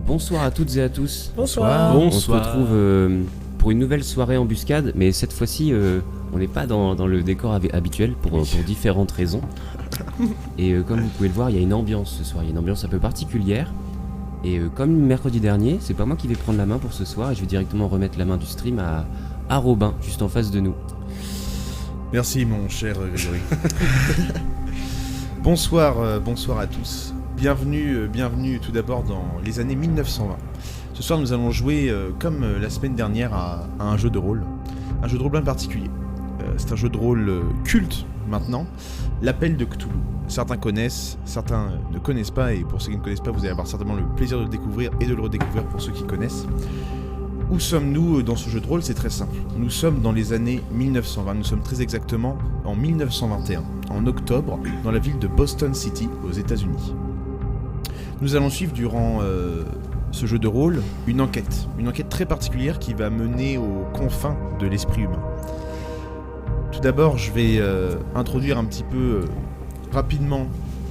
Bonsoir à toutes et à tous. Bonsoir. On se retrouve pour une nouvelle soirée embuscade, mais cette fois-ci, on n'est pas dans le décor habituel pour différentes raisons. Et comme vous pouvez le voir, il y a une ambiance ce soir, il y a une ambiance un peu particulière. Et comme mercredi dernier, c'est pas moi qui vais prendre la main pour ce soir, et je vais directement remettre la main du stream à Robin, juste en face de nous. Merci mon cher Grégory. Bonsoir à tous. Bienvenue tout d'abord dans les années 1920. Ce soir nous allons jouer comme la semaine dernière à un jeu de rôle. Un jeu de rôle bien particulier. C'est un jeu de rôle culte maintenant, l'Appel de Cthulhu. Certains connaissent, certains ne connaissent pas, et pour ceux qui ne connaissent pas, vous allez avoir certainement le plaisir de le découvrir et de le redécouvrir pour ceux qui connaissent. Où sommes-nous dans ce jeu de rôle? C'est très simple. Nous sommes dans les années 1920, nous sommes très exactement en 1921, en octobre, dans la ville de Boston City, aux États-Unis. Nous allons suivre durant ce jeu de rôle une enquête très particulière qui va mener aux confins de l'esprit humain. Tout d'abord, je vais introduire un petit peu rapidement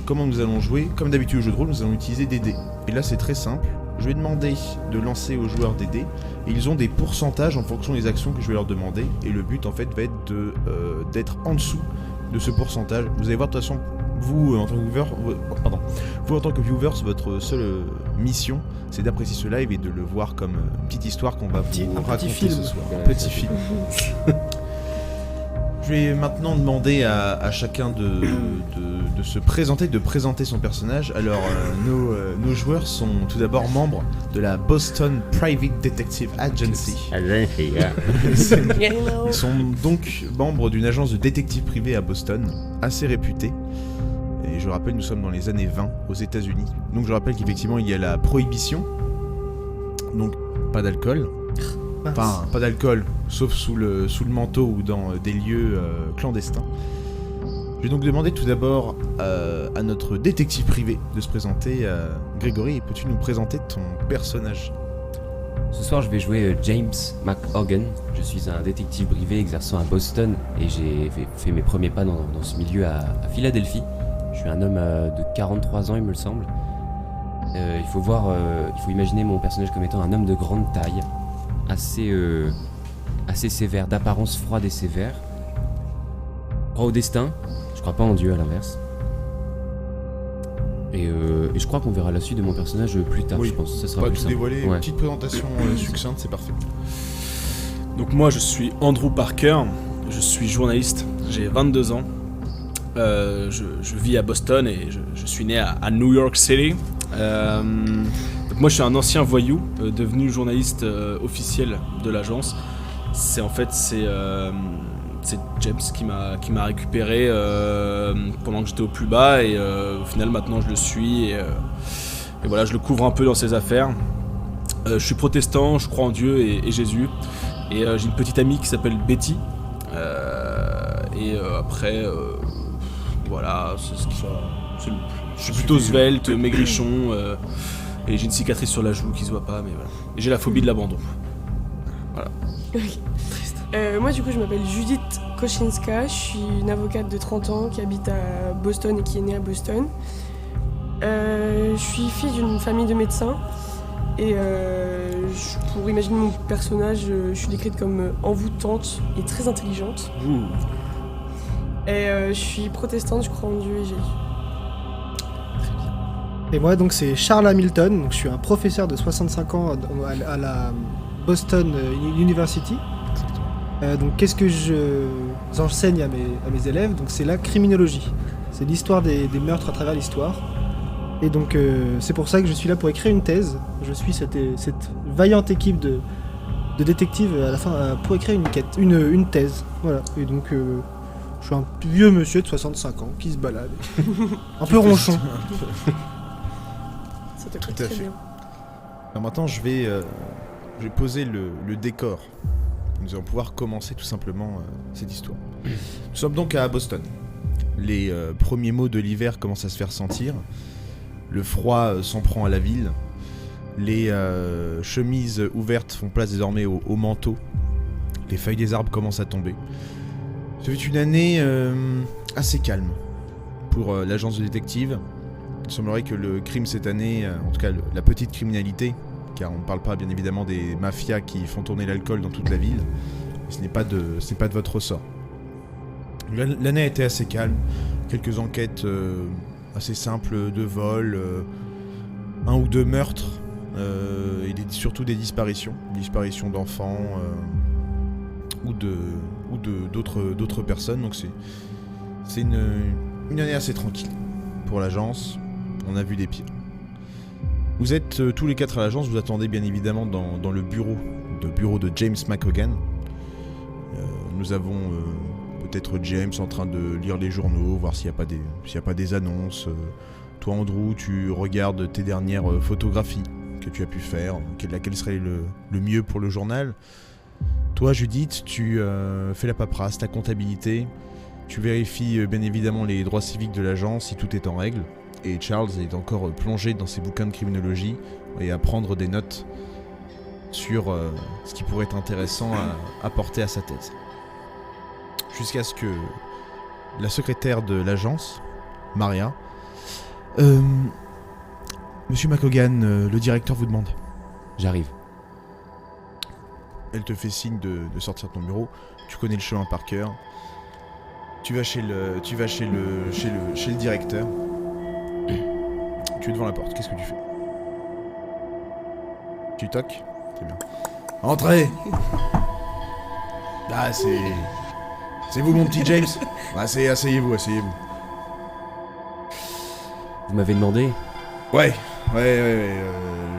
comment nous allons jouer. Comme d'habitude au jeu de rôle, nous allons utiliser des dés. Et là, c'est très simple. Je vais demander de lancer aux joueurs des dés, et ils ont des pourcentages en fonction des actions que je vais leur demander, et le but en fait va être d'être en dessous de ce pourcentage. Vous allez voir de toute façon, vous en tant que viewer, votre seule mission, c'est d'apprécier ce live et de le voir comme une petite histoire qu'on va vous raconter ce soir. Un petit film. Je vais maintenant demander à chacun de se présenter, de présenter son personnage. Alors, nos joueurs sont tout d'abord membres de la Boston Private Detective Agency. Ils sont donc membres d'une agence de détectives privés à Boston, assez réputée. Et je rappelle, nous sommes dans les années 20 aux États-Unis. Donc je rappelle qu'effectivement, il y a la prohibition. Donc, pas d'alcool. Enfin, pas d'alcool, sauf sous le manteau ou dans des lieux clandestins. Je vais donc demander tout d'abord à notre détective privé de se présenter. Grégory, peux-tu nous présenter ton personnage? Ce soir, je vais jouer James McHogan. Je suis un détective privé exerçant à Boston, et j'ai fait mes premiers pas dans ce milieu à Philadelphie. Je suis un homme de 43 ans, il me le semble. Il faut imaginer mon personnage comme étant un homme de grande taille, assez sévère, d'apparence froide et sévère. Crois au destin, je crois pas en Dieu à l'inverse. Et je crois qu'on verra la suite de mon personnage plus tard, oui, je pense. Ça sera pas plus tout simple. dévoiler, Ouais. une petite présentation succincte, c'est parfait. Donc moi je suis Andrew Parker, je suis journaliste, j'ai 22 ans. Je vis à Boston et je suis né à New York City. Donc moi je suis un ancien voyou, devenu journaliste officiel de l'agence. C'est James qui m'a récupéré pendant que j'étais au plus bas, et au final maintenant je le suis et voilà, je le couvre un peu dans ses affaires. Je suis protestant, je crois en Dieu et Jésus, et j'ai une petite amie qui s'appelle Betty, après voilà, je suis plutôt svelte, maigrichon, et j'ai une cicatrice sur la joue qui se voit pas, mais voilà. Et j'ai la phobie de l'abandon. Voilà. Moi du coup je m'appelle Judith Kochinska, je suis une avocate de 30 ans qui habite à Boston et qui est née à Boston. Je suis fille d'une famille de médecins, et pour imaginer mon personnage, je suis décrite comme envoûtante et très intelligente. Et je suis protestante, je crois en Dieu et Jésus. Et moi donc c'est Charles Hamilton, donc je suis un professeur de 65 ans à la Boston University. Donc qu'est-ce que j'enseigne à mes élèves? Donc c'est la criminologie, c'est l'histoire des meurtres à travers l'histoire. Et donc c'est pour ça que je suis là pour écrire une thèse. Je suis cette vaillante équipe de détectives à la fin pour écrire une thèse. Voilà. Et donc je suis un vieux monsieur de 65 ans qui se balade, un peu ronchon. Ça te Tout colle à très fait. bien. Alors maintenant, je vais poser le décor. Nous allons pouvoir commencer tout simplement cette histoire. Nous sommes donc à Boston. Les premiers mots de l'hiver commencent à se faire sentir. Le froid s'en prend à la ville. Les chemises ouvertes font place désormais aux manteaux. Les feuilles des arbres commencent à tomber. Ce fut une année assez calme pour l'agence de détective. Il semblerait que le crime cette année, en tout cas la petite criminalité, car on ne parle pas bien évidemment des mafias qui font tourner l'alcool dans toute la ville, ce n'est pas de votre ressort. L'année a été assez calme, quelques enquêtes assez simples de vol, un ou deux meurtres, et surtout des disparitions d'enfants ou d'autres personnes, donc c'est une année assez tranquille pour l'agence. On a vu des pires. Vous êtes tous les 4 à l'agence, vous attendez bien évidemment dans le bureau de James McHogan. Nous avons peut-être James en train de lire les journaux, voir s'il n'y a pas des annonces. Toi Andrew, tu regardes tes dernières photographies que tu as pu faire, laquelle serait le mieux pour le journal. Toi Judith, tu fais la paperasse, ta comptabilité, tu vérifies bien évidemment les droits civiques de l'agence si tout est en règle. Et Charles est encore plongé dans ses bouquins de criminologie et à prendre des notes sur ce qui pourrait être intéressant à apporter à sa thèse. Jusqu'à ce que la secrétaire de l'agence, Maria, Monsieur McHogan, le directeur vous demande. J'arrive. Elle te fait signe de sortir de ton bureau. Tu connais le chemin par cœur. Tu vas chez le directeur. Tu es devant la porte. Qu'est-ce que tu fais? Tu toques? C'est bien. Entrez. Ah, c'est vous, mon petit James. Asseyez-vous. Vous m'avez demandé? Ouais.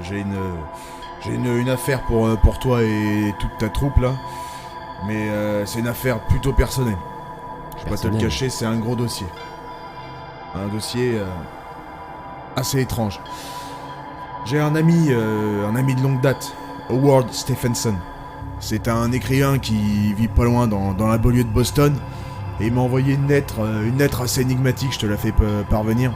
J'ai une affaire pour toi et toute ta troupe là. Mais c'est une affaire plutôt personnelle. Je vais pas te le cacher, c'est un gros dossier. Un dossier assez étrange. J'ai un ami de longue date, Howard Stephenson. C'est un écrivain qui vit pas loin dans la banlieue de Boston. Et il m'a envoyé une lettre assez énigmatique, je te la fais parvenir.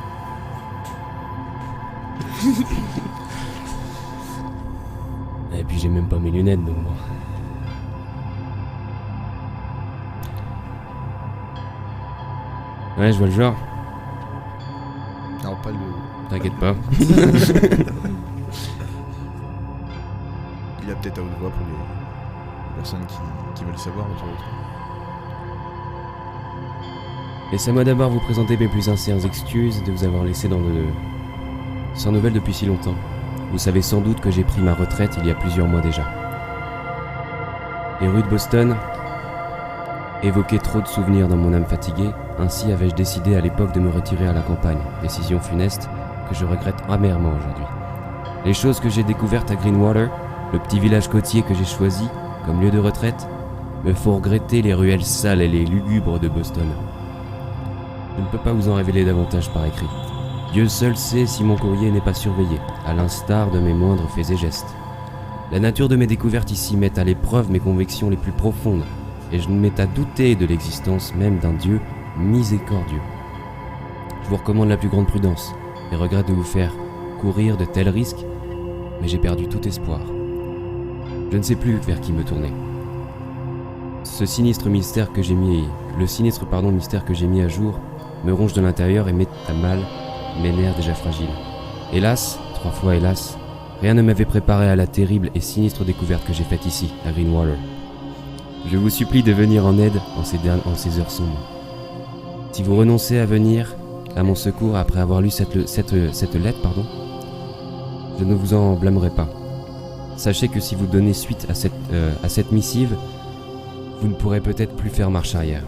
Et puis j'ai même pas mes lunettes, donc bon. Ouais, je vois le genre. Non, pas le... T'inquiète pas. Il a peut-être à haute voix pour les personnes qui veulent savoir autour de toi. Laissez-moi d'abord vous présenter mes plus sincères excuses de vous avoir laissé sans nouvelles depuis si longtemps. Vous savez sans doute que j'ai pris ma retraite il y a plusieurs mois déjà. Les rues de Boston évoquaient trop de souvenirs dans mon âme fatiguée, ainsi avais-je décidé à l'époque de me retirer à la campagne, décision funeste que je regrette amèrement aujourd'hui. Les choses que j'ai découvertes à Greenwater, le petit village côtier que j'ai choisi comme lieu de retraite, me font regretter les ruelles sales et les lugubres de Boston. Je ne peux pas vous en révéler davantage par écrit. Dieu seul sait si mon courrier n'est pas surveillé, à l'instar de mes moindres faits et gestes. La nature de mes découvertes ici met à l'épreuve mes convictions les plus profondes, et je me mets à douter de l'existence même d'un Dieu miséricordieux. Je vous recommande la plus grande prudence, et regrette de vous faire courir de tels risques, mais j'ai perdu tout espoir. Je ne sais plus vers qui me tourner. Le sinistre mystère que j'ai mis à jour me ronge de l'intérieur et met à mal mes nerfs déjà fragiles. Hélas, 3 fois hélas, rien ne m'avait préparé à la terrible et sinistre découverte que j'ai faite ici, à Greenwater. Je vous supplie de venir en aide en ces heures sombres. Si vous renoncez à venir à mon secours après avoir lu cette lettre, je ne vous en blâmerai pas. Sachez que si vous donnez suite à cette missive, vous ne pourrez peut-être plus faire marche arrière.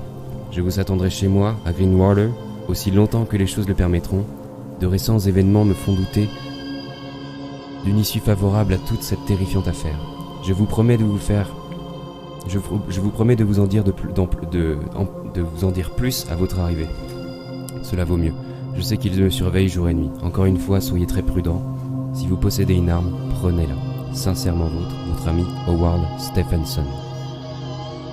Je vous attendrai chez moi, à Greenwater, aussi longtemps que les choses le permettront. De récents événements me font douter d'une issue favorable à toute cette terrifiante affaire. Je vous promets de vous en dire de vous en dire plus à votre arrivée. Cela vaut mieux. Je sais qu'ils me surveillent jour et nuit. Encore une fois, soyez très prudents. Si vous possédez une arme, prenez-la. Sincèrement votre ami Howard Stephenson.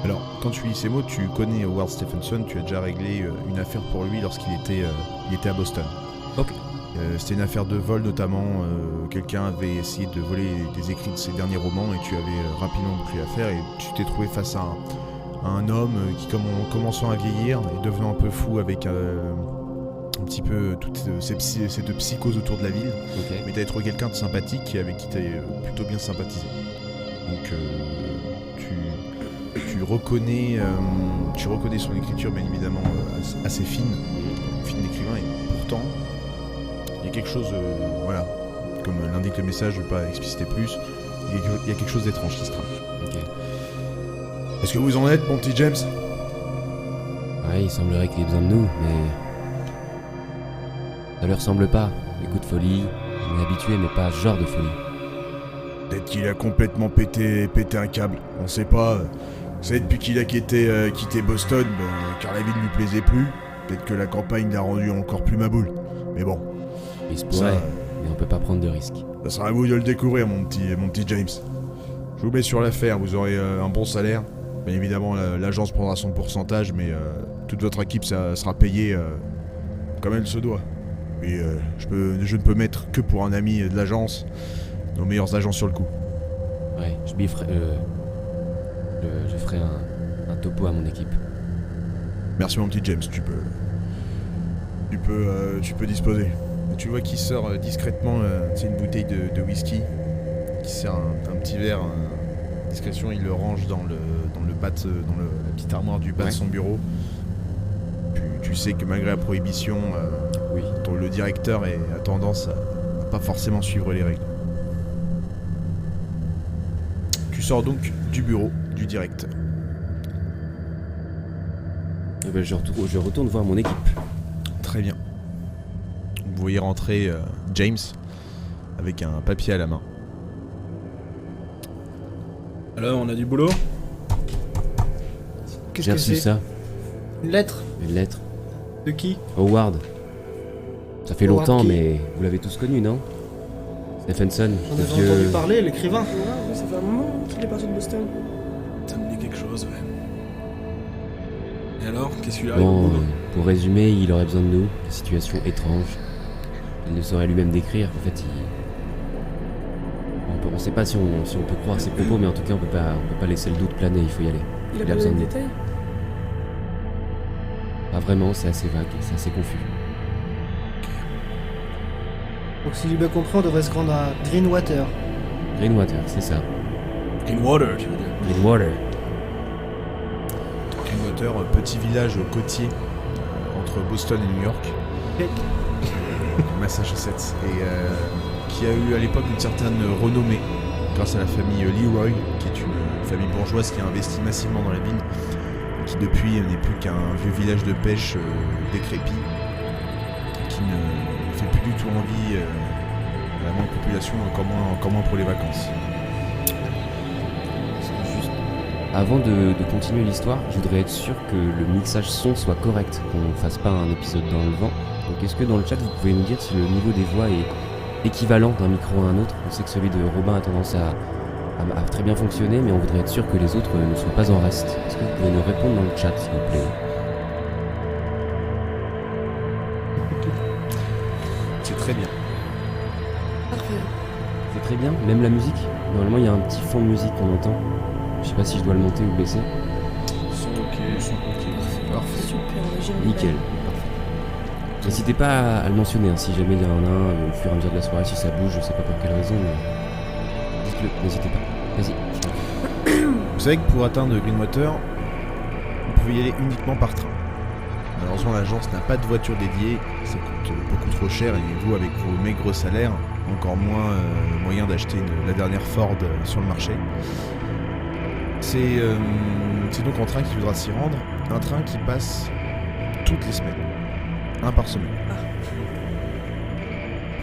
Alors, quand tu lis ces mots, tu connais Howard Stephenson, tu as déjà réglé une affaire pour lui lorsqu'il était à Boston. Ok. C'était une affaire de vol notamment, quelqu'un avait essayé de voler des écrits de ses derniers romans et tu avais rapidement bouclé l'affaire et tu t'es trouvé face à un homme qui, commençant à vieillir et devenant un peu fou avec petit peu toute cette psychose autour de la ville. Ok. Mais t'avais trouvé quelqu'un de sympathique avec qui t'avais plutôt bien sympathisé. Donc tu reconnais son écriture bien évidemment assez fine d'écrivain, et pourtant il y a quelque chose, voilà, comme l'indique le message, je ne vais pas expliciter plus, il y a quelque chose d'étrange qui se trame. Ok. Est-ce que vous en êtes, mon petit James? Ouais, il semblerait qu'il ait besoin de nous, mais... Ça leur semble pas. Les coups de folie, on est habitué, mais pas ce genre de folie. Peut-être qu'il a complètement pété un câble, on sait pas. Vous savez, depuis qu'il a quitté Boston, car la ville ne lui plaisait plus, peut-être que la campagne l'a rendu encore plus maboule. Mais bon, Il se pourrait, ça, mais on peut pas prendre de risques. ça sera à vous de le découvrir, mon petit James. Je vous mets sur l'affaire, vous aurez un bon salaire. Bien évidemment, l'agence prendra son pourcentage, mais toute votre équipe sera payée comme elle se doit. Et je ne peux mettre que pour un ami de l'agence, nos meilleurs agents sur le coup. Ouais, je ferai un topo à mon équipe. Merci, mon petit James, tu peux disposer. Tu vois qu'il sort discrètement une bouteille de whisky, qui sert un petit verre discrétion, il le range dans la petite armoire du bas de son bureau. Tu sais que malgré la prohibition, Oui. le directeur a tendance à pas forcément suivre les règles. Tu sors donc du bureau du directeur. Eh ben, je retourne voir mon équipe. Très bien. Vous voyez rentrer James avec un papier à la main. Alors, on a du boulot? Qu'est-ce J'ai que reçu c'est? ça, Une lettre? une lettre. De qui? Howard. Ça fait Howard longtemps, qui? mais vous l'avez tous connu, non? Stephenson, On le avait vieux... entendu parler, l'écrivain. Ouais, ça fait un moment qu'il est parti de Boston. Ça me dit quelque chose, ouais. Et alors, qu'est-ce qu'il arrive au Bon, boulot? pour résumer, il aurait besoin de nous. Situation étrange. Il ne saurait lui-même décrire. En fait, on sait pas si on peut croire ses propos, mais en tout cas, on peut pas laisser le doute planer. Il faut y aller. Il a Il a pas besoin donné de de nous. détails. Pas vraiment, c'est assez vague, c'est assez confus. Donc si j'ai bien compris, on devrait se rendre à Greenwater. Greenwater, c'est ça. Greenwater, tu veux dire? Greenwater. Greenwater, petit village côtier entre Boston et New York, Massachusetts, et qui a eu à l'époque une certaine renommée grâce à la famille Leroy, qui est une famille bourgeoise qui a investi massivement dans la ville, et qui depuis n'est plus qu'un vieux village de pêche décrépit, qui ne fait plus du tout envie à la moindre population, encore moins pour les vacances. Juste, avant de continuer l'histoire, je voudrais être sûr que le mixage son soit correct, qu'on fasse pas un épisode dans le vent. Donc est-ce que dans le chat, vous pouvez nous dire si le niveau des voix est équivalent d'un micro à un autre? On sait que celui de Robin a tendance à très bien fonctionner, mais on voudrait être sûr que les autres ne soient pas en reste. Est-ce que vous pouvez nous répondre dans le chat, s'il vous plaît? C'est très bien. Parfait. C'est très bien, même la musique. Normalement, il y a un petit fond de musique qu'on entend. Je sais pas si je dois le monter ou le baisser. Son ok. Parfait. Super, j'ai Nickel. Parfait. N'hésitez pas à le mentionner, hein, si jamais il y en a un au fur et à mesure de la soirée, si ça bouge, je sais pas pour quelle raison, mais dites-le, n'hésitez pas. Vas-y. Vous savez que pour atteindre Greenwater, vous pouvez y aller uniquement par train. Malheureusement, l'agence n'a pas de voiture dédiée, ça coûte beaucoup trop cher et vous, avec vos maigres salaires, encore moins moyen d'acheter la dernière Ford sur le marché. C'est donc en train qu'il faudra s'y rendre, un train qui passe toutes les semaines, un par semaine.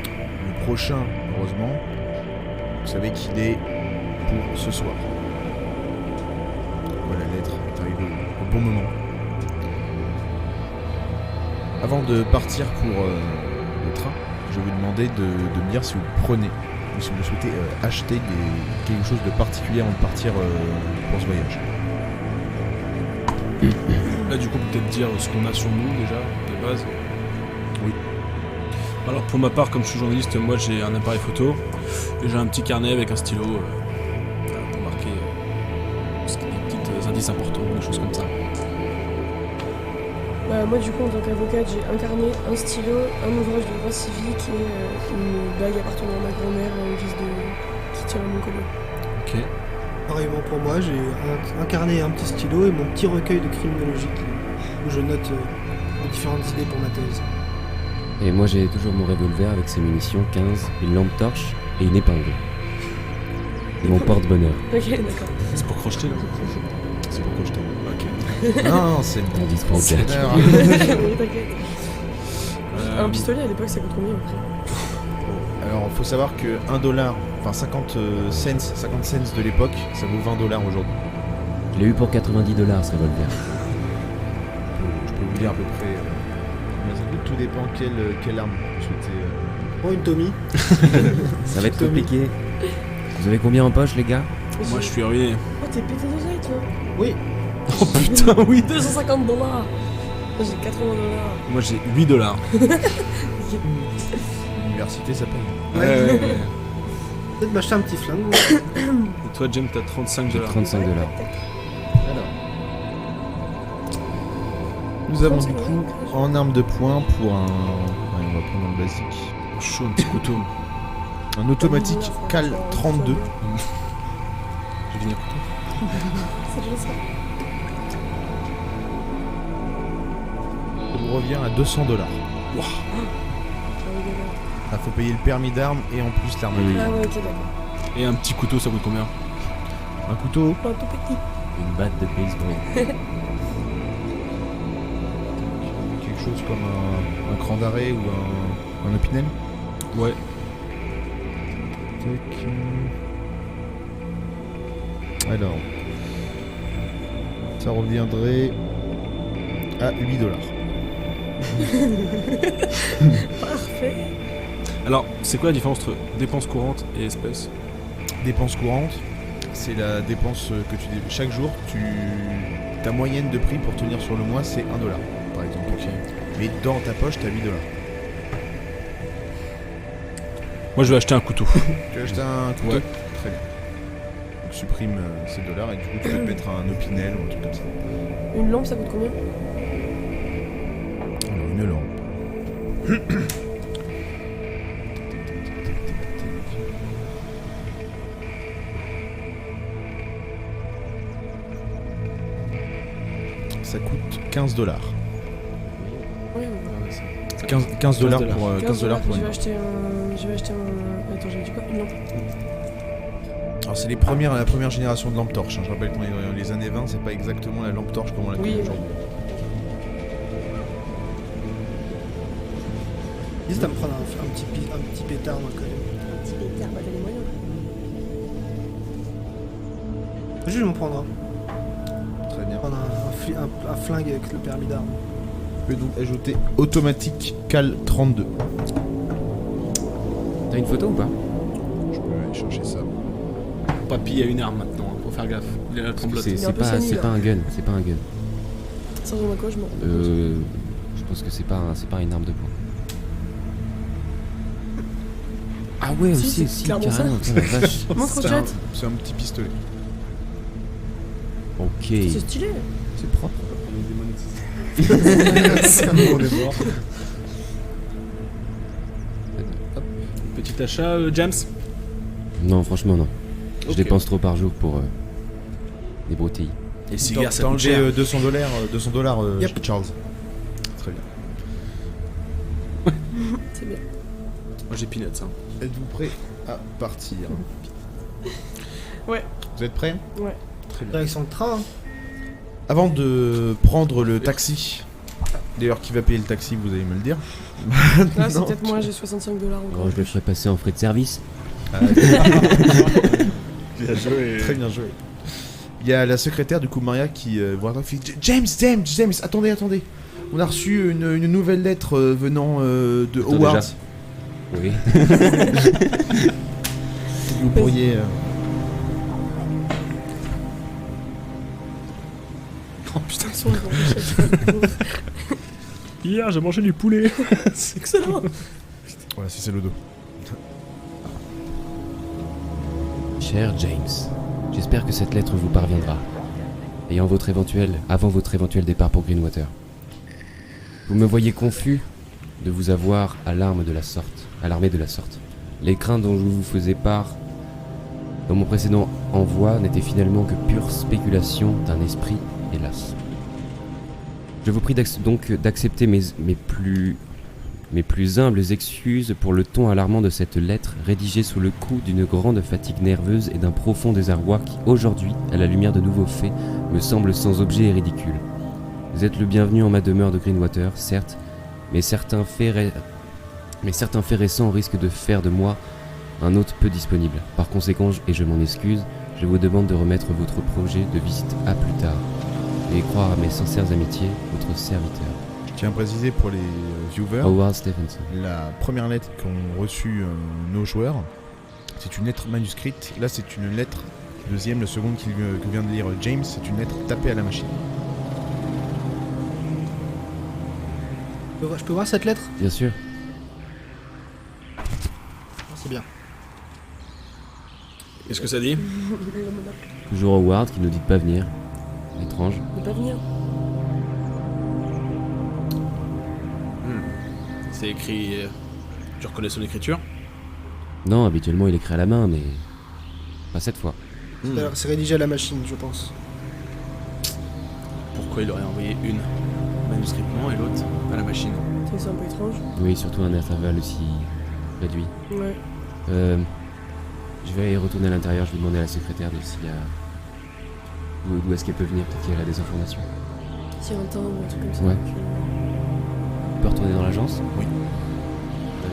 Le prochain, heureusement, vous savez qu'il est pour ce soir. Voilà, la lettre est arrivée au bon moment. Avant de partir pour le train, je vais vous demander de me dire si vous prenez ou si vous souhaitez acheter quelque chose de particulier avant de partir pour ce voyage. Là, du coup, peut-être dire ce qu'on a sur nous déjà, de base. Oui. Alors, pour ma part, comme je suis journaliste, moi j'ai un appareil photo et j'ai un petit carnet avec un stylo pour marquer des petits indices importants, des choses comme ça. Bah, moi, du coup, en tant qu'avocate, j'ai un carnet, un stylo, un ouvrage de droit civique et une bague appartenant à ma grand-mère qui tient à mon collier. Ok. Pareillement pour moi, j'ai un carnet et un petit stylo et mon petit recueil de criminologie où je note les différentes idées pour ma thèse. Et moi j'ai toujours mon revolver avec ses munitions, 15, une lampe torche et une épingle. Et mon porte-bonheur. Ok, d'accord. C'est pour crocheter là. C'est pour crocheter. Ok. Non, c'est On dit trop c'est Jack. l'heure. Oui, t'inquiète. Euh, Un pistolet à l'époque, ça coûte combien après? Alors, faut savoir que 1 dollar, enfin 50 cents de l'époque, ça vaut 20 dollars aujourd'hui. Je l'ai eu pour 90 $, ce revolver. Je peux vous dire à peu près. Combien ça coûte. Tout dépend quelle arme vous souhaitez. Oh, une Tommy. Ça va être compliqué. Vous avez combien en poche les gars? Moi je suis ruiné. Oh, t'es pété d'oseille, toi. Oui. Oh putain, oui. 250 $. Moi, j'ai 80 $. Moi j'ai 8 dollars. L'université, ça paye. Ouais. Peut-être m'acheter un petit flingue. Et toi, Jem, t'as 35 J'ai dollars. 35 $. Alors. Nous avons du coup en arme de poing pour un. Ouais, on va prendre un basique. Chaud, un petit couteau. Un automatique Cal 32. J'ai fini un couteau. C'est déjà ça. On revient à 200 dollars. Wouah. Ah, faut payer le permis d'arme et en plus l'arme. Oui. Ah ouais, ok, d'accord. Et un petit couteau, ça coûte combien? Un couteau. Pas tout petit. Une batte de baseball. Quelque chose comme un cran d'arrêt ou un opinel. Ouais. Tac. Alors. Ça reviendrait à 8 dollars. Parfait. Alors, c'est quoi la différence entre dépenses courantes et espèces? Dépenses courantes, c'est la dépense que tu chaque jour, ta moyenne de prix pour tenir sur le mois, c'est 1 dollar, par exemple. Ok. Mais dans ta poche, t'as 8 dollars. Moi je vais acheter un couteau. Tu as acheté un couteau? Ouais. Très bien. Donc supprime ces dollars et du coup tu peux te mettre un opinel ou un truc comme ça. Une lampe, ça coûte combien? Alors une lampe. Ça coûte 15 dollars. Oui, 15 dollars pour 15 $15 pour je une vais lampe. acheter un. Attends, j'ai dit quoi? Une lampe. Alors c'est la première génération de lampes torches. Hein. Je rappelle que dans les années 20, c'est pas exactement la lampe torche comme on la connaît Oui. aujourd'hui. Juste à me prendre un petit pétard, moi, quand même. Un petit pétard, bah t'as les moyens. Je vais m'en prendre un. Très bien. Prendre un flingue avec le permis d'arme. Je peux donc ajouter automatique Cal 32. T'as une photo ou pas? Je peux aller chercher ça. Papy a une arme maintenant, hein, faut faire gaffe. Il a la tremblote. C'est Il est un peu pas, sénile, c'est là. pas un gun, c'est pas un gun. Sans ma quoi, je m'en rends compte. Je pense que c'est pas une arme de poing. Ah ouais, Si, aussi, c'est clairement ça. carrément, putain, la vache. Montre au C'est chat. c'est un petit pistolet. Ok, C'est stylé. c'est propre. C'est un bon démort. Petit achat, James? Non, franchement, non. Je Ok. dépense trop par jour pour des broutilles. Les T'as cigares, ça t'as coûte enlevé cher. 200 dollars Yep. Charles. Très bien. C'est bien. Moi j'ai peanuts, hein. Êtes-vous prêts à partir? Ouais. Vous êtes prêts? Ouais. Très bien. Direction le train. Hein. Avant de prendre le taxi, d'ailleurs qui va payer le taxi, vous allez me le dire. Là, c'est Non. peut-être moi, j'ai 65 $ encore. Oh, je le ferai passer en frais de service. Bien joué. Très bien joué. Il y a la secrétaire du coup Maria qui vous attend, qui fait James, attendez. On a reçu une nouvelle lettre venant de Attends, Howard. déjà. Oui. Vous pourriez. Oh putain, Ils sont devant le chef. hier j'ai mangé du poulet. C'est excellent. Voilà, c'est le dos. Cher James, j'espère que cette lettre vous parviendra. Avant votre éventuel départ pour Greenwater. Vous me voyez confus de vous avoir à l'armée de la sorte. Les craintes dont je vous faisais part dans mon précédent envoi n'étaient finalement que pure spéculation d'un esprit, hélas. Je vous prie donc d'accepter mes plus humbles excuses pour le ton alarmant de cette lettre rédigée sous le coup d'une grande fatigue nerveuse et d'un profond désarroi qui, aujourd'hui, à la lumière de nouveaux faits, me semble sans objet et ridicule. Vous êtes le bienvenu en ma demeure de Greenwater, certes, mais certains faits récents risquent de faire de moi un hôte peu disponible. Par conséquent, et je m'en excuse, je vous demande de remettre votre projet de visite à plus tard. Et croire à mes sincères amitiés, votre serviteur. Je tiens à préciser pour les viewers, Howard Stephenson. la première lettre qu'ont reçue nos joueurs, c'est une lettre manuscrite. Là, c'est une lettre. Deuxième, le second que vient de lire James, c'est une lettre tapée à la machine. Je peux voir cette lettre? Bien sûr. C'est bien. Qu'est-ce que ça dit? Toujours Howard qui nous dit de pas venir. Étrange. Ne pas venir. C'est écrit... Tu reconnais son écriture? Non, habituellement il écrit à la main, mais pas cette fois. Alors, c'est rédigé à la machine, je pense. Pourquoi il aurait envoyé une manuscritement et l'autre à la machine? C'est un peu étrange. Oui, surtout un intervalle aussi réduit. Ouais. Je vais y retourner à l'intérieur, je vais demander à la secrétaire de s'il y a... D'où est-ce qu'elle peut venir, peut-être qu'elle a des informations. S'il y a un timbre ou un truc comme ça. Ouais. donc, On peut retourner dans l'agence? Oui.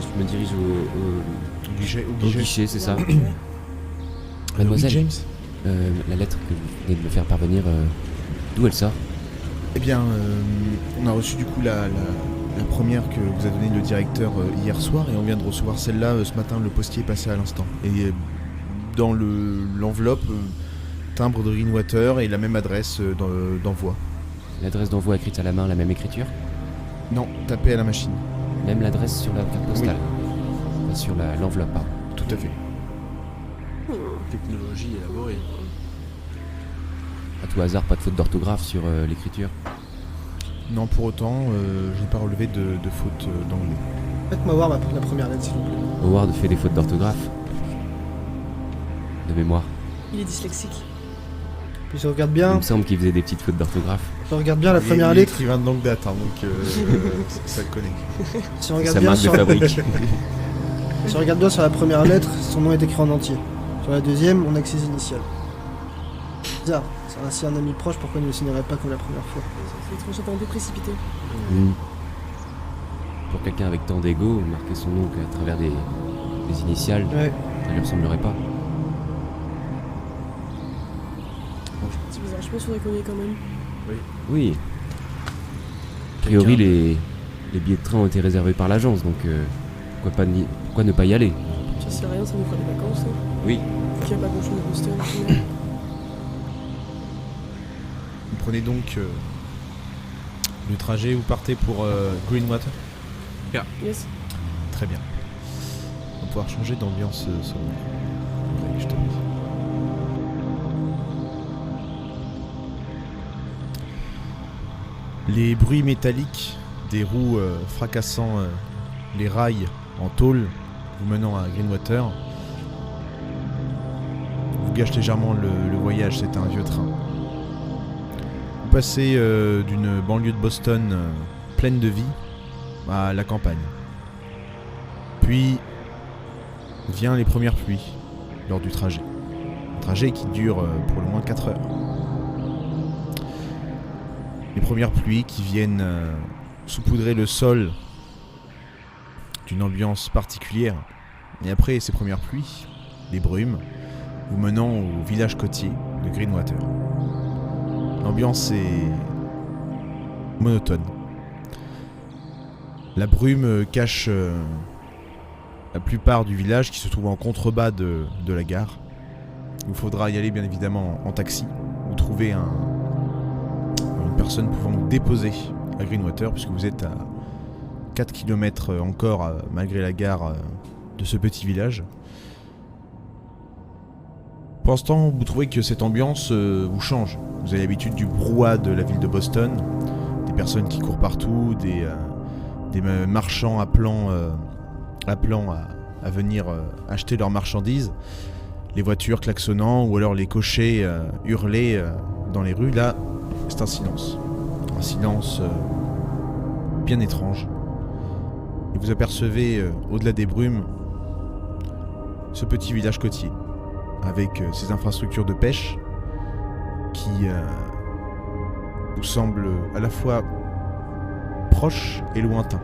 Je me dirige au guichet, c'est ça. ouais. Mademoiselle, Oui, James. la lettre que vous venez de me faire parvenir, d'où elle sort? Eh bien, on a reçu du coup la première que vous a donnée le directeur hier soir, et on vient de recevoir celle-là ce matin. Le postier est passé à l'instant. Et dans l'enveloppe, timbre de Greenwater et la même adresse d'envoi. L'adresse d'envoi écrite à la main, la même écriture? Non, tapé à la machine. Même l'adresse sur la carte postale? Pas sur l'enveloppe, pardon. Tout à fait. Technologie élaborée. À tout hasard, pas de faute d'orthographe sur l'écriture? Non, pour autant, je n'ai pas relevé de faute d'anglais. Faites-moi voir la première lettre, s'il vous plaît. Howard fait des fautes d'orthographe. De mémoire. Il est dyslexique. Puis si on regarde Il bien, me semble qu'il faisait des petites fautes d'orthographe. si on regarde bien la première Il est lettre, écrivain de longue date, hein, donc ça le connaît. si on C'est regarde sa bien marque de sur, fabrique. si on regarde bien sur la première lettre, son nom est écrit en entier. Sur la deuxième, on a que ses initiales. Bizarre. Si un ami proche, pourquoi il ne le signerait pas comme la première fois? C'est étrange, c'était un peu précipité. Mm. Pour quelqu'un avec tant d'ego, marquer son nom qu'à travers des initiales, Ouais. ça lui ressemblerait pas. C'est bizarre, je pense qu'on faudrait qu'on y aille quand même. Oui. A priori, les billets de train ont été réservés par l'agence, donc pourquoi ne pas y aller? Ça sert à rien, ça nous fera des vacances. Hein. Oui. Il n'y a pas grand chose à Boston au final. Vous prenez donc le trajet, vous partez pour Greenwater. Yes. Très bien. On va pouvoir changer d'ambiance sonore. Ouais, je te dis. Les bruits métalliques des roues fracassant les rails en tôle vous menant à Greenwater vous gâchent légèrement le voyage. C'est un vieux train. Vous passez d'une banlieue de Boston pleine de vie à la campagne. Puis vient les premières pluies lors du trajet. Un trajet qui dure pour le moins 4 heures. Les premières pluies qui viennent saupoudrer le sol d'une ambiance particulière. Et après ces premières pluies, les brumes, vous menant au village côtier de Greenwater. L'ambiance est monotone. La brume cache la plupart du village qui se trouve en contrebas de la gare. Il vous faudra y aller bien évidemment en taxi ou trouver une personne pouvant vous déposer à Greenwater, puisque vous êtes à 4 km encore malgré la gare de ce petit village. Pour l'instant, vous trouvez que cette ambiance vous change. Vous avez l'habitude du brouhaha de la ville de Boston, des personnes qui courent partout, des marchands appelant à venir acheter leurs marchandises, les voitures klaxonnant ou alors les cochers hurler dans les rues. Là, c'est un silence bien étrange. Et vous apercevez au-delà des brumes ce petit village côtier avec ses infrastructures de pêche qui vous semblent à la fois proches et lointains.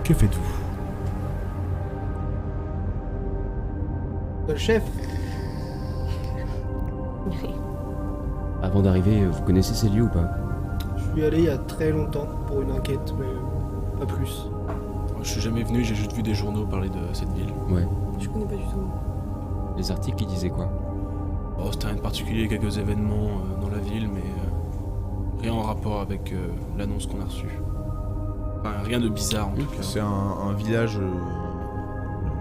Que faites-vous ? Le chef, Avant d'arriver, vous connaissez ces lieux ou pas? je suis allé il y a très longtemps pour une enquête, mais pas plus. Je suis jamais venu, j'ai juste vu des journaux parler de cette ville. Ouais. Je connais pas du tout. Les articles, ils disaient quoi? Oh, c'était rien de particulier, quelques événements dans la ville, mais rien en rapport avec l'annonce qu'on a reçue. Enfin, rien de bizarre en tout cas. C'est un village,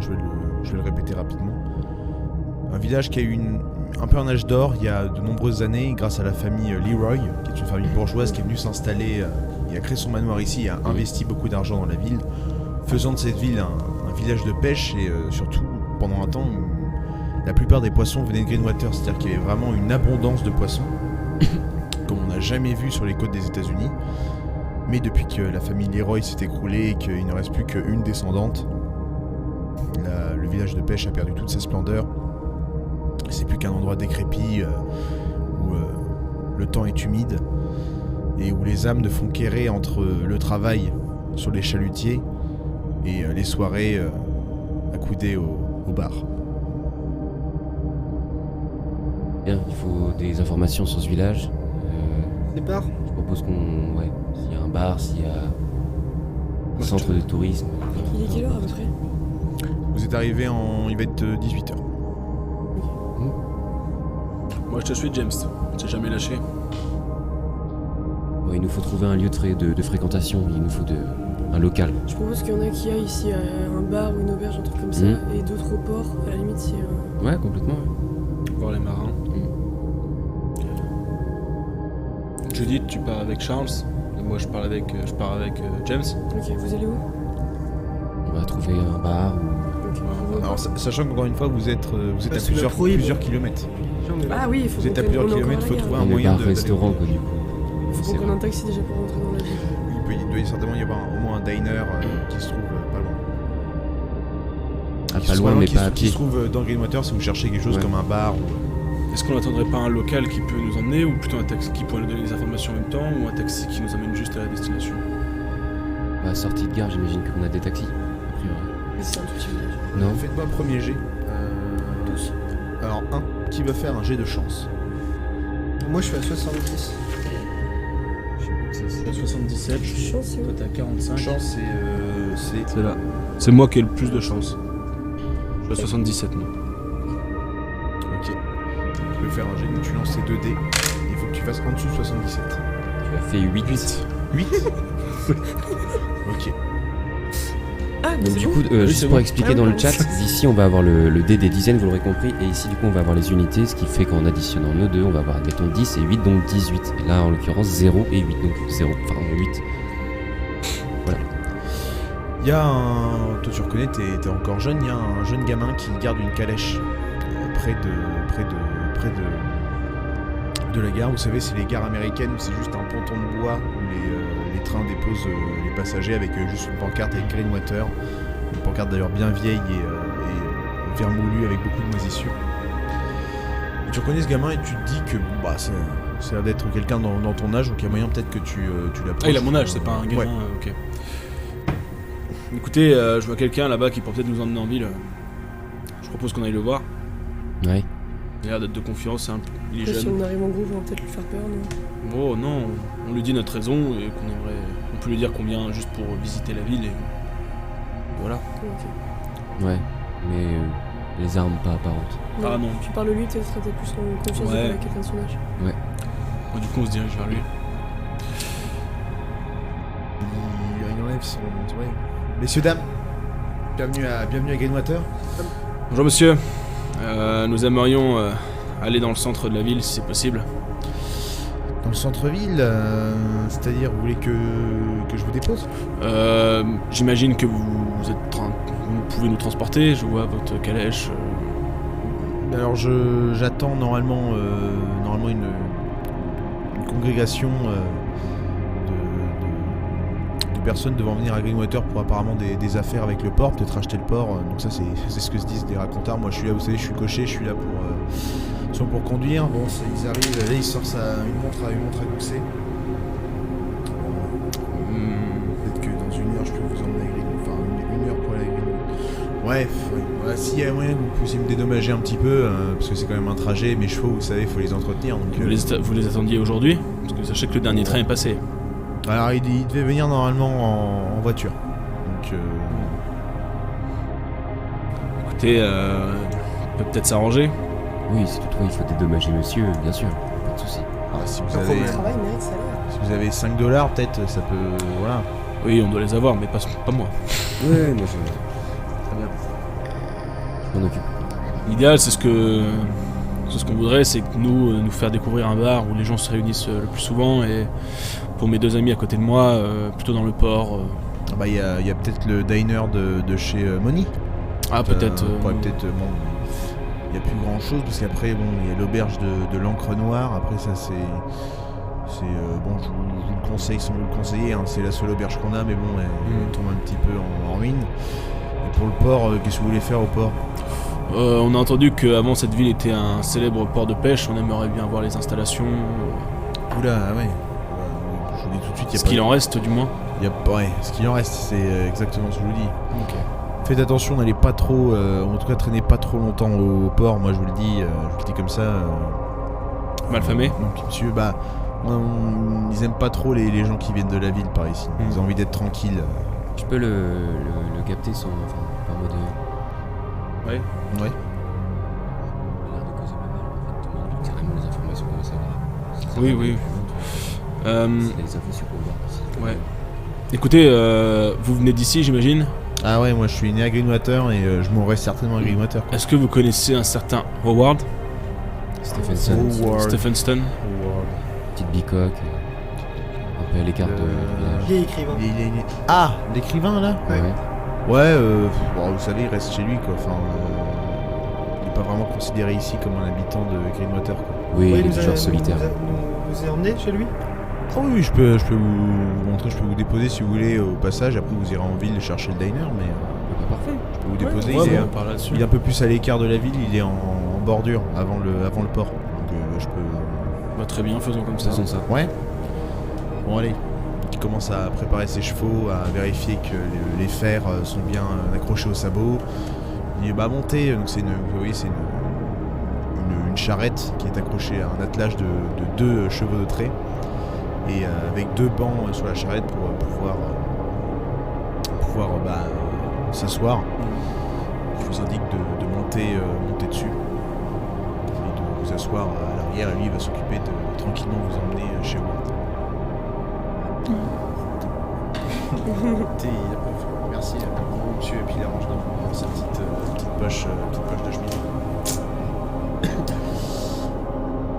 je vais le répéter rapidement, un village qui a eu un peu un âge d'or il y a de nombreuses années grâce à la famille Leroy, qui est une famille bourgeoise qui est venue s'installer et a créé son manoir ici et a investi beaucoup d'argent dans la ville, faisant de cette ville un village de pêche et surtout pendant un temps la plupart des poissons venaient de Greenwater, c'est-à-dire qu'il y avait vraiment une abondance de poissons comme on n'a jamais vu sur les côtes des États-Unis. Mais depuis que la famille Leroy s'est écroulée et qu'il ne reste plus qu'une descendante, le village de pêche a perdu toute sa splendeur. C'est plus qu'un endroit décrépit où le temps est humide et où les âmes ne font qu'errer entre le travail sur les chalutiers et les soirées accoudées au bar. Bien, il faut des informations sur ce village. Départ. Je propose qu'on... Ouais, s'il y a un bar, s'il y a un centre de tourisme. Il est quelle heure à peu près? Vous êtes arrivé il va être 18h. Moi je te suis James, on s'est jamais lâché. Ouais, il nous faut trouver un lieu de fréquentation, il nous faut un local. Je propose qu'il y en a qui aillent ici à un bar ou une auberge, un truc comme ça, et d'autres au port, à la limite si... Ouais, complètement. Ouais. Voir les marins. Judith, tu pars avec Charles, et moi je pars avec James. Ok, vous allez où? On va trouver un bar ou... Ok. Alors sachant qu'encore une fois vous êtes à sous la plusieurs kilomètres. Ah oui, il faut Vous êtes à plusieurs kilomètres, il faut trouver un moyen de... restaurant quoi du coup. Il faut C'est qu'on prenne vrai. un taxi déjà pour rentrer dans la ville. Il doit certainement y avoir au moins un diner qui se trouve pas loin. Ah, Qui pas se loin trouve- mais qui pas se- à Qui pied. se trouve dans Greenwater si vous cherchez quelque chose Ouais. comme un bar ou... Est-ce qu'on n'attendrait pas un local qui peut nous emmener, ou plutôt un taxi qui pourrait nous donner les informations en même temps, ou un taxi qui nous amène juste à la destination? Bah, sortie de gare, j'imagine qu'on a des taxis. A priori. Mais c'est un tout petit village. Non. Faites-moi un premier jet. Tous. Alors qui veut faire un jet de chance? Moi, je suis à 70. Je suis à 77, Chance, toi t'es à 45. Chance c'est... C'est là. C'est moi qui ai le plus de chance. Je suis à 77 moi. Ok. Tu peux faire un jet, tu lances tes 2 dés. Il faut que tu fasses en dessous de 77. Tu as fait 8. 8. Ok. Ah, mais Donc c'est du bon. coup, oui, juste c'est pour bon. expliquer Ah, dans le pardon. chat, d'ici on va avoir le dé des dizaines, vous l'aurez compris, et ici du coup on va avoir les unités, ce qui fait qu'en additionnant nos deux, on va avoir admettons 10 et 8, donc 18. Et là en l'occurrence 0 et 8, donc 0, enfin 8. Il y a un... Toi tu reconnais, t'es encore jeune, il y a un jeune gamin qui garde une calèche près de la gare. Vous savez, c'est les gares américaines où c'est juste un ponton de bois où les trains déposent les passagers avec juste une pancarte avec Greenwater. Une pancarte d'ailleurs bien vieille et vermoulue avec beaucoup de moisissures. Et tu reconnais ce gamin et tu te dis que bon, bah, ça a l'air d'être quelqu'un dans ton âge, donc il y a moyen peut-être que tu l'approches. Ah, il a mon âge, c'est pas un gamin, Ouais. ok. Écoutez, je vois quelqu'un là-bas qui pourrait peut-être nous emmener en ville. Je propose qu'on aille le voir. Ouais. Il a l'air d'être de confiance, hein. Il est Après, si jeune. on arrive en groupe, on va peut-être lui faire peur, non? Oh non, on lui dit notre raison et qu'on aimerait. On peut lui dire qu'on vient juste pour visiter la ville et. Voilà. Ok. Ouais, mais les armes pas apparentes. Ah non. Puis parle-lui, peut-être sera peut-être plus en confiance de Ouais. parler à quelqu'un de son âge. Bon, du coup, on se dirige vers lui. Il enlève son... Ouais. Messieurs, dames, bienvenue à Greenwater. Bonjour monsieur. Nous aimerions aller dans le centre de la ville si c'est possible. Dans le centre-ville, c'est-à-dire vous voulez que je vous dépose? J'imagine que vous pouvez nous transporter, je vois votre calèche. Alors j'attends normalement une congrégation de personnes devant venir à Greenwater pour apparemment des affaires avec le port, peut-être acheter le port. Donc ça c'est ce que se disent les racontars. Moi je suis là, vous savez, je suis cocher, je suis là pour conduire. Bon, ils arrivent, là il sort une montre à gousset. Peut-être que dans une heure je peux vous emmener à Greenwood, enfin une heure pour aller à Greenwood. Bref, voilà, s'il y a moyen que vous puissiez me dédommager un petit peu, parce que c'est quand même un trajet, mes chevaux vous savez, il faut les entretenir. Donc, Vous les attendiez aujourd'hui? Parce que sachez que le dernier train est passé. Alors il devait venir normalement en voiture. Donc Écoutez, on peut peut-être s'arranger. Oui, si toutefois il faut dédommager monsieur, bien sûr, pas de souci. si Le travail mérite salaire. si vous avez $5, peut-être ça peut. Voilà. Oui, on doit les avoir, mais pas moi. Ouais, moi je... Très bien. Je m'en occupe. L'idéal, c'est ce qu'on voudrait, c'est que nous faire découvrir un bar où les gens se réunissent le plus souvent, et pour mes deux amis à côté de moi, plutôt dans le port. Ah bah il y a peut-être le diner de chez Money. Ah, peut-être. Peut-être bon. Il n'y a plus grand chose parce qu'après bon il y a l'auberge de l'encre noire. Après ça c'est bon je vous le conseille sans vous le conseiller. Hein, c'est la seule auberge qu'on a, mais bon elle tombe un petit peu en ruine. Et pour le port, qu'est-ce que vous voulez faire au port? On a entendu qu'avant cette ville était un célèbre port de pêche, on aimerait bien voir les installations. Oula, ah ouais. Je vous dis tout de suite, Ce qu'il en reste du moins. Ouais, ce qu'il en reste, c'est exactement ce que je vous dis. Ok. Faites attention, n'allez pas trop, en tout cas traînez pas trop longtemps au port, moi je vous le dis comme ça. Malfamé. Donc monsieur, bah, ils aiment pas trop les gens qui viennent de la ville par ici. Ils ont envie d'être tranquilles. Je peux le capter par mode... Ouais. Ouais. Il a l'air de causer pas mal, en fait. Demande carrément les informations qu'on veut savoir. Oui, oui. C'est les infos sur Howard. Ouais. Écoutez, vous venez d'ici, j'imagine. Ah ouais, moi je suis né à Greenwater et je mourrai certainement à Greenwater. Est-ce que vous connaissez un certain Howard Stephenson, Stephenston? petite bicoque, un peu à l'écart de village. Vieil écrivain. Ah, l'écrivain là? Ouais. Ouais, bon, vous savez, il reste chez lui quoi. Enfin, il n'est pas vraiment considéré ici comme un habitant de Greenwater quoi. Oui, Ouais, il est nous du a- genre solitaire. nous a emmené chez lui. Ah oui, je peux vous montrer, je peux vous déposer si vous voulez au passage. Après, vous irez en ville chercher le diner, mais Bah, parfait. je peux vous déposer. Ouais, il, est, bon, par là-dessus. il est un peu plus à l'écart de la ville, il est en bordure avant le port. Donc je peux. Bah, très bien, faisons comme ça. Faisons ça. Ouais. Bon allez. Il commence à préparer ses chevaux, à vérifier que les fers sont bien accrochés au sabot. Il dit bah montez, donc vous voyez c'est une charrette qui est accrochée à un attelage de 2 chevaux de trait. Et avec 2 bancs sur la charrette pour pouvoir s'asseoir. Je vous indique de monter dessus et de vous asseoir à l'arrière, et lui il va s'occuper de tranquillement vous emmener chez Ward. Merci monsieur, et puis il arrange dans sa petite poche de chemise.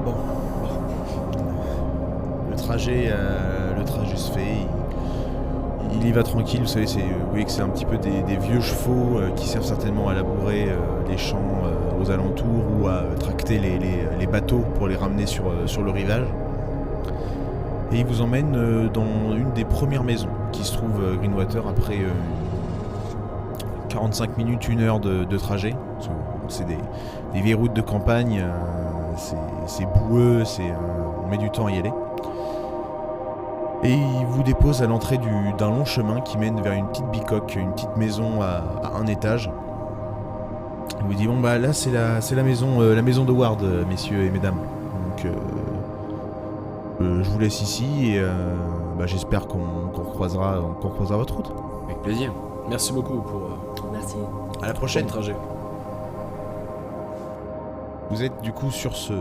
Bon. Le trajet se fait, il y va tranquille, vous savez, vous voyez que c'est un petit peu des vieux chevaux qui servent certainement à labourer les champs aux alentours ou à tracter les bateaux pour les ramener sur le rivage. Et il vous emmène dans une des premières maisons qui se trouve Greenwater après 45 minutes, 1 heure de trajet. C'est des vieilles routes de campagne, c'est boueux, on met du temps à y aller. Et il vous dépose à l'entrée d'un long chemin qui mène vers une petite bicoque, une petite maison à 1 étage. Il vous dit bon bah là c'est la maison de Ward, messieurs et mesdames. Donc je vous laisse ici et j'espère qu'on recroisera votre route. Avec plaisir. Merci beaucoup pour Merci. À la prochaine. le trajet. Vous êtes du coup sur ce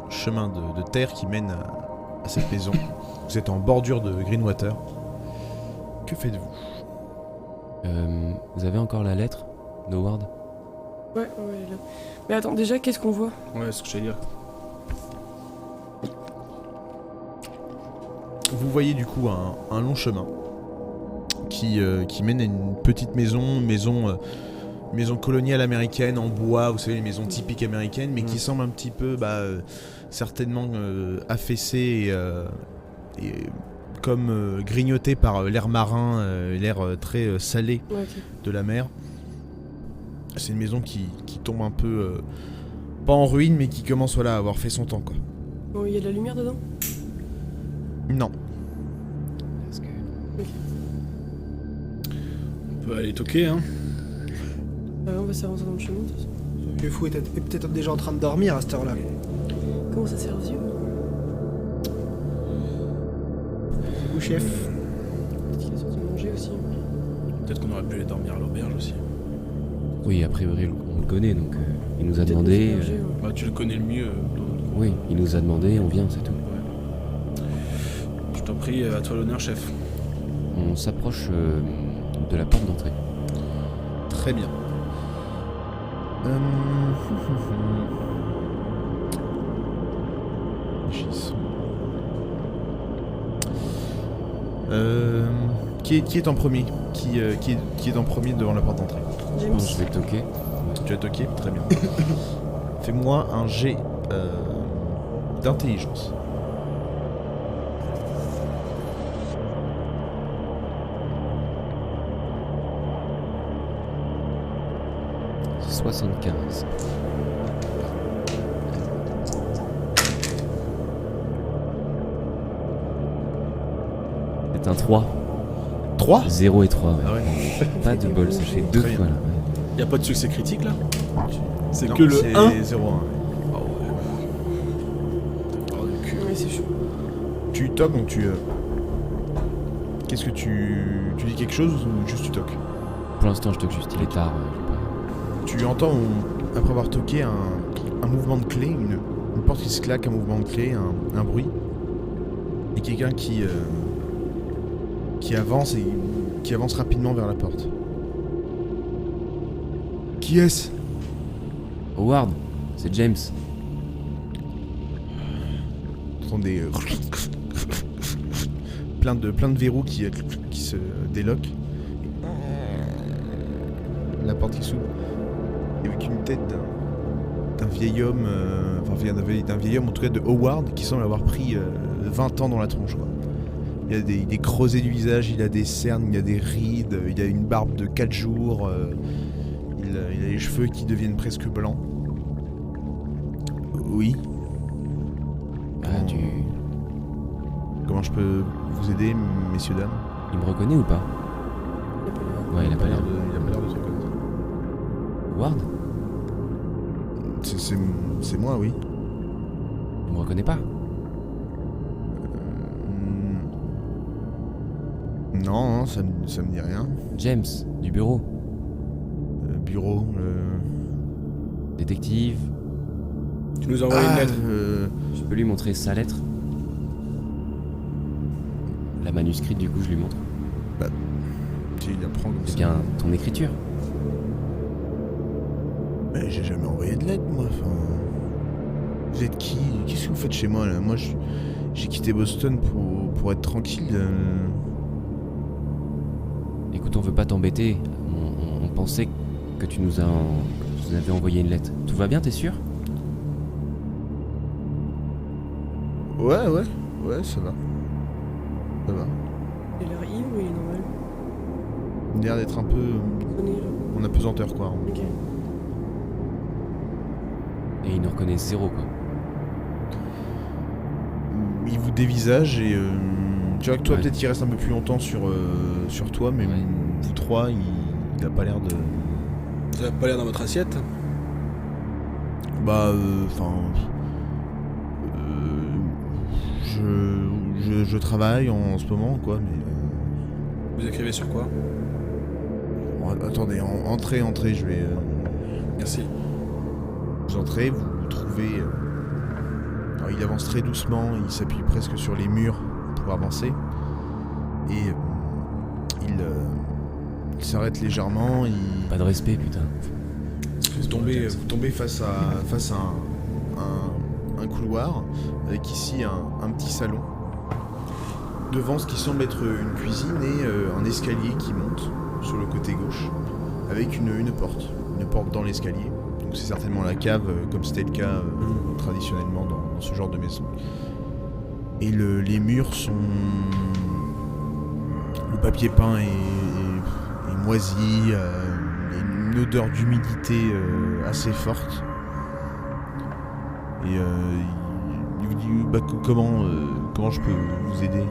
chemin de terre qui mène à cette maison. Vous êtes en bordure de Greenwater. Que faites-vous? Vous avez encore la lettre d'Howard? Ouais, là. Mais attends, déjà, qu'est-ce qu'on voit? Ouais, ce que j'allais dire. vous voyez du coup un long chemin qui mène à une petite maison coloniale américaine en bois, vous savez les maisons typiques américaines, mais qui semble un petit peu certainement affaissée et comme grignotée par l'air marin, l'air très salé Ouais, ok. de la mer. C'est une maison qui tombe un peu pas en ruine, mais qui commence à avoir fait son temps quoi. Bon, il y a de la lumière dedans? Non. Parce que... On peut aller toquer, hein. On va s'avancer dans le chemin de toute façon. Le fou est peut-être déjà en train de dormir à cette heure-là. Comment ça sert aux yeux? C'est vous, chef. Peut-être qu'il est sorti manger aussi. Peut-être qu'on aurait pu aller dormir à l'auberge aussi. Oui, a priori, on le connaît, donc il nous a Peut-être demandé... nous manger, ouais. Bah, tu le connais le mieux. Oui, il nous a demandé, on vient, c'est tout. Je t'en prie, à toi l'honneur, chef. On s'approche de la porte d'entrée. Très bien. Réfléchissons. Qui est en premier qui est en premier devant la porte d'entrée? Je James. pense que je vais toquer. Tu as toqué? Très bien. Fais-moi un jet d'intelligence. C'est 75. C'est un 3. 3 0 et 3, ouais. Ah ouais. Pas de bol, ça fait 2 Très bien. fois là. Y a pas de succès critique là? C'est Non, que le c'est 1. 0-1. Ah ouais. Oh, le cul. Ouais, c'est chaud. Tu toques donc tu. Qu'est-ce que tu dis quelque chose ou juste tu toques? Pour l'instant, je toque juste, il est tard. Tu entends, après avoir toqué, un mouvement de clé, une porte qui se claque, un mouvement de clé, un bruit. Et quelqu'un qui avance et qui avance rapidement vers la porte. Qui est-ce? Howard, c'est James. Tu entends des... plein de verrous qui se déloquent. La porte qui s'ouvre. Et avec une tête d'un vieil homme, d'un vieil homme en tout cas de Howard, qui semble avoir pris 20 ans dans la tronche quoi. Il a des creusets du visage, il a des cernes, il a des rides, il a une barbe de 4 jours, il a les cheveux qui deviennent presque blancs. Oui. Comment je peux vous aider, messieurs, dames? Il me reconnaît ou pas? Ouais, il a pas l'air. Il a pas l'air de se reconnaître. Howard? C'est moi, oui. Il me reconnaît pas? Non, ça me dit rien. James, du bureau. Bureau, Détective. Tu nous as envoyé une lettre. Je peux lui montrer sa lettre? La manuscrite, du coup, je lui montre. Tu l'apprends comme C'est ça. bien ton écriture. Mais j'ai jamais envoyé de lettre, moi. Enfin, vous êtes qui? Qu'est-ce que vous faites chez moi, là? Moi, j'ai quitté Boston pour être tranquille. Écoute, on veut pas t'embêter. On pensait que tu nous avais envoyé une lettre. Tout va bien, t'es sûr? Ouais, ça va. Ça va. Il a l'air ivre ou il est normal? Il a l'air d'être un peu Sonné, là. en apesanteur, quoi. Ok. Et il nous reconnaît zéro, quoi. Il vous dévisage et tu vois que toi Ouais. peut-être qu'il reste un peu plus longtemps sur toi, mais Ouais. vous trois, il a pas l'air de... Vous avez pas l'air dans votre assiette? Bah, je travaille en ce moment, quoi, mais... Vous écrivez sur quoi? bon, attendez, entrez, je vais... Merci. Vous entrez, vous trouvez... alors, il avance très doucement, il s'appuie presque sur les murs pour avancer. Et il s'arrête légèrement, Pas de respect, putain. vous tombez face à un couloir avec ici un petit salon devant ce qui semble être une cuisine et un escalier qui monte sur le côté gauche avec une porte dans l'escalier. Donc c'est certainement la cave comme c'était le cas traditionnellement dans ce genre de maison. Et les murs sont... Le papier peint est moisi, il y a une odeur d'humidité assez forte. Et il vous dit comment je peux vous aider?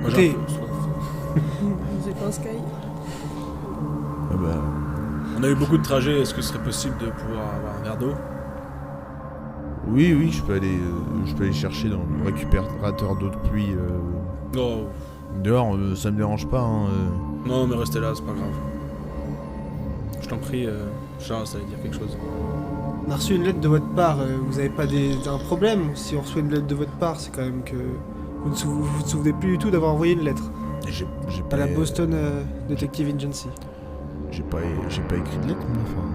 Moi j'ai un Écoutez. peu soif. Vous avez pas un Sky? Ah bah, On a eu beaucoup de trajets, est-ce que ce serait possible de pouvoir avoir un verre d'eau? oui, je peux aller chercher dans le récupérateur d'eau de pluie Non, dehors, ça me dérange pas. Hein, non mais restez là, c'est pas grave. Je t'en prie, Charles, ça allait dire quelque chose. On a reçu une lettre de votre part, vous avez pas un problème? Si on reçoit une lettre de votre part, c'est quand même que vous ne souvenez plus du tout d'avoir envoyé une lettre J'ai à la Boston Detective Agency. J'ai pas écrit de lettre, moi, enfin.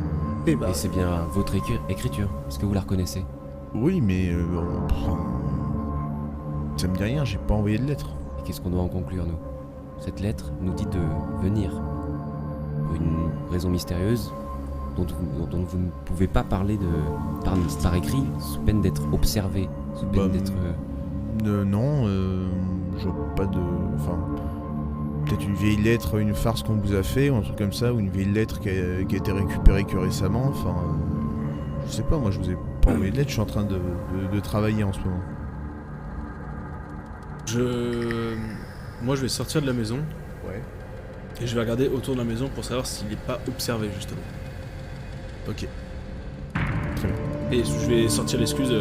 Eh bah, Et c'est bien votre écriture. Est-ce que vous la reconnaissez? Oui, mais ça me dit rien, j'ai pas envoyé de lettre. Et qu'est-ce qu'on doit en conclure, nous? Cette lettre nous dit de venir. Pour une raison mystérieuse dont vous ne pouvez pas parler par écrit, sous peine d'être observé, sous peine Bah, d'être... Non, je vois pas de... Enfin, peut-être une vieille lettre, une farce qu'on vous a fait, ou un truc comme ça, ou une vieille lettre qui a été récupérée que récemment, enfin... je sais pas, moi je vous ai pas envoyé de lettre, je suis en train de travailler en ce moment. Moi je vais sortir de la maison Ouais. et je vais regarder autour de la maison pour savoir s'il n'est pas observé justement. Ok. Et je vais sortir l'excuse.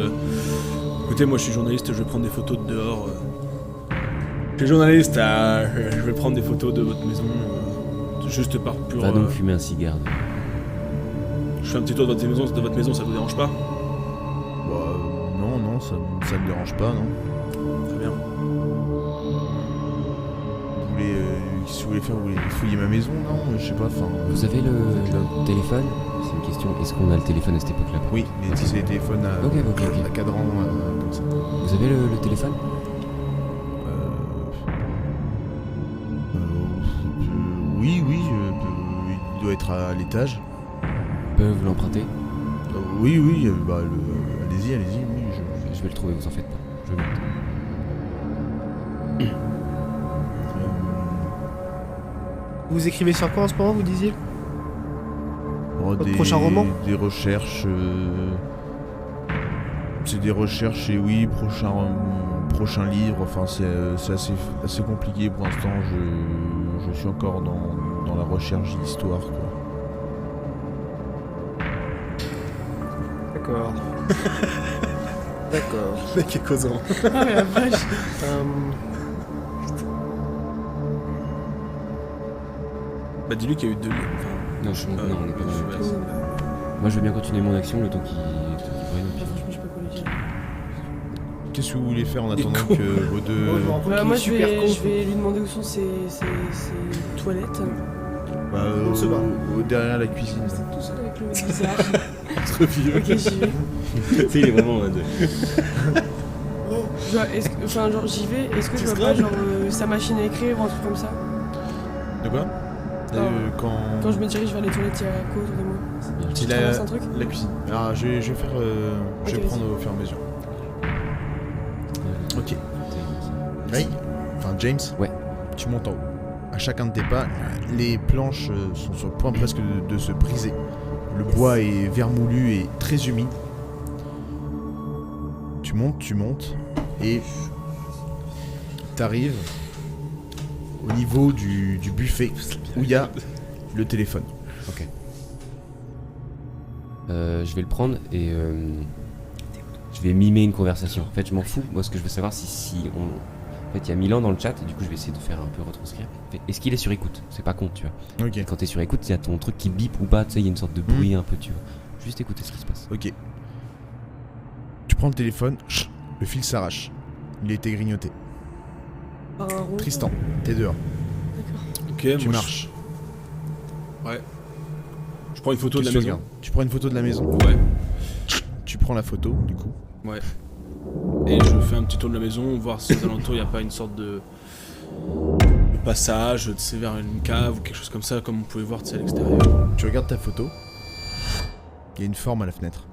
Écoutez, moi je suis journaliste, je vais prendre des photos de dehors. Je suis journaliste, je vais prendre des photos de votre maison. Juste par pur. Va donc fumer un cigare. Je fais un petit tour de votre maison, ça vous dérange pas? Bah, non, ça me dérange pas, non. Très bien. Si vous voulez faire, vous voulez fouiller ma maison, non? Je sais pas, enfin... Vous avez le téléphone? C'est une question. Est-ce qu'on a le téléphone à cette époque-là? Oui, mais c'est les téléphones à, Ok. à cadran, comme ça. Vous avez le téléphone? Oui, il doit être à l'étage. Je peux vous l'emprunter? Oui, allez-y, oui, Je vais le trouver, vous en faites pas. Je le note. vous écrivez sur quoi en ce moment, vous disiez? Votre prochain roman? Des recherches... c'est des recherches et oui, prochain livre, enfin c'est assez compliqué pour l'instant, je suis encore dans la recherche d'histoire, quoi. D'accord. D'accord. Le mec est causant. Ah mais la vache. Bah dis-lui qu'il y a eu 2 livres. Enfin, Non, non, on n'est pas dans le ouais. Moi, je veux bien continuer mon action le temps qu'il prenne. Franchement, je sais pas quoi lui dire. Qu'est-ce que vous voulez faire en Il est attendant con. que vos deux... Moi, je me rends compte qu'il Moi est je super con, vais lui demander où sont ses toilettes. Bah, On se bat. derrière la cuisine. C'est tout seul avec le mec bizarre. Trop vieux. Ok, j'y vais. Tu sais, il est vraiment en mode. Genre, j'y vais, est-ce que je vois pas genre sa machine à écrire ou un truc comme ça? De quoi? Quand je me dirige vers les toilettes, il y a quoi autour de moi? C'est Je traverse un truc? la cuisine. Alors je vais faire... je vais Ok, prendre au fur et à mesure. Ok. Ray, enfin James. Ouais. Tu montes en haut. À chacun de tes pas, les planches sont sur le point presque de se briser. Le bois est vermoulu et très humide. Tu montes et t'arrives au niveau du buffet où il y a le téléphone. Ok. Je vais le prendre et je vais mimer une conversation. En fait, je m'en fous. Moi, ce que je veux savoir, si on... En fait, il y a Milan dans le chat et du coup, je vais essayer de faire un peu retranscrire. Est-ce qu'il est sur écoute? C'est pas con, tu vois. Ok. Quand t'es sur écoute, il y a ton truc qui bip ou pas, tu sais, il y a une sorte de bruit un peu, tu vois. Juste écouter ce qui se passe. Ok. Tu prends le téléphone, le fil s'arrache. Il a été grignoté. Par un rond. Tristan, t'es dehors. D'accord. Ok, Tu moi, marches. Ouais. Je prends une photo de Qu'est-ce la que tu maison. regardes? Tu prends une photo de la maison. Ouais. Tu prends la photo, du coup. Ouais. Et je fais un petit tour de la maison, voir si aux alentours il n'y a pas une sorte de passage, tu sais, vers une cave ou quelque chose comme ça, comme on pouvait voir, tu sais, à l'extérieur. Tu regardes ta photo. Il y a une forme à la fenêtre.